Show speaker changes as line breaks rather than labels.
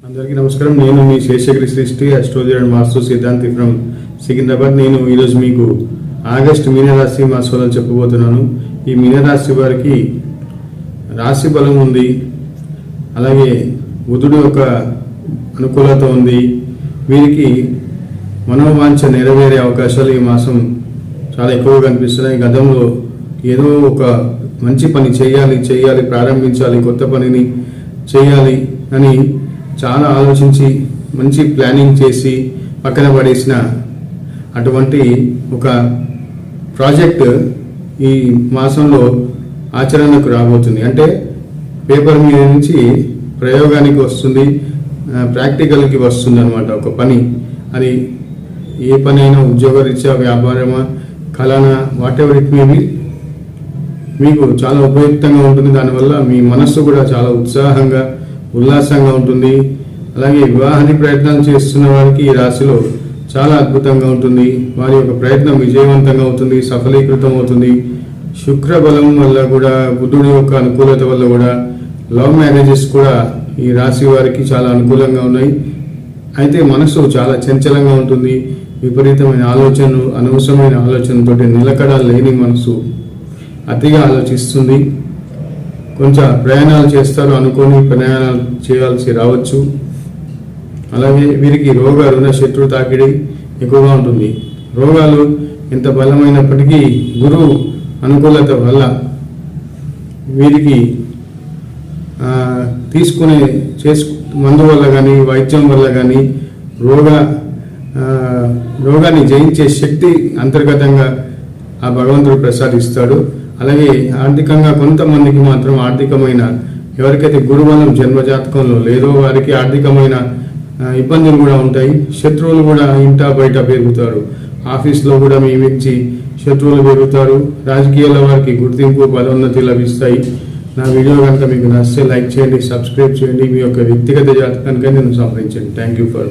అందరికీ నమస్కారం. నేను మీ శేషగిరి సృష్టి అస్ట్రాలజీ అండ్ వాస్తు సిద్ధాంతి ఫ్రమ్ సికింద్రాబాద్. నేను ఈరోజు మీకు ఆగస్టు మీనరాశి మాసంలో చెప్పబోతున్నాను. ఈ మీనరాశి వారికి రాశి బలం ఉంది, అలాగే బుధుడు యొక్క అనుకూలత ఉంది. వీరికి మనోవాంఛ నెరవేరే అవకాశాలు ఈ మాసం చాలా ఎక్కువగా కనిపిస్తున్నాయి. గతంలో ఏదో ఒక మంచి పని చేయాలి, ప్రారంభించాలి, కొత్త పనిని చేయాలి అని చాలా ఆలోచించి మంచి ప్లానింగ్ చేసి పక్కన పడేసిన అటువంటి ఒక ప్రాజెక్ట్ ఈ మాసంలో ఆచరణకు రాబోతుంది. అంటే పేపర్ మీద నుంచి ప్రయోగానికి వస్తుంది, ప్రాక్టికల్కి వస్తుంది అనమాట. ఒక పని అది ఏ పని అయినా ఉద్యోగరీత్యా, వ్యాపారమా, కళనా, whatever it may be, మీకు చాలా ఉపయుక్తంగా ఉంటుంది. దానివల్ల మీ మనస్సు కూడా చాలా ఉత్సాహంగా ఉల్లాసంగా ఉంటుంది. అలాగే వివాహానికి ప్రయత్నాలు చేస్తున్న వారికి ఈ రాశిలో చాలా అద్భుతంగా ఉంటుంది. వారి యొక్క ప్రయత్నం విజయవంతంగా అవుతుంది, సఫలీకృతం అవుతుంది. శుక్ర బలం వల్ల కూడా, బుధుడి యొక్క అనుకూలత వల్ల కూడా లవ్ మ్యారేజెస్ కూడా ఈ రాశి వారికి చాలా అనుకూలంగా ఉన్నాయి. అయితే మనసు చాలా చంచలంగా ఉంటుంది. విపరీతమైన ఆలోచనలు, అనవసరమైన ఆలోచనలతో నిలకడ లేని మనసు అతిగా ఆలోచిస్తుంది. కొంచెం ప్రయాణాలు చేస్తారు, అనుకోని ప్రయాణాలు చేయాల్సి రావచ్చు. అలాగే వీరికి రోగ రుణ శత్రు తాకిడి ఎక్కువగా ఉంటుంది. రోగాలు ఎంత బలమైనప్పటికీ గురువు అనుకూలత వల్ల వీరికి తీసుకునే మందు వల్ల కానీ, వైద్యం వల్ల కానీ రోగాన్ని జయించే శక్తి అంతర్గతంగా ఆ భగవంతుడు ప్రసాదిస్తాడు. అలాగే ఆర్థికంగా కొంతమందికి మాత్రం ఆర్థికమైన, ఎవరికైతే గురుబలం జన్మజాతకంలో లేదో వారికి ఆర్థికమైన ఇబ్బందులు కూడా ఉంటాయి. శత్రువులు కూడా ఇంట బయట పెరుగుతారు. ఆఫీస్లో కూడా మీ మించి శత్రువులు పెరుగుతారు. రాజకీయాల వారికి గుర్తింపు, పదోన్నతి లభిస్తాయి. నా వీడియో కనుక మీకు నచ్చితే లైక్ చేయండి, సబ్స్క్రైబ్ చేయండి. మీ యొక్క వ్యక్తిగత జాతకానికై నేను సంప్రదించండి. Thank you for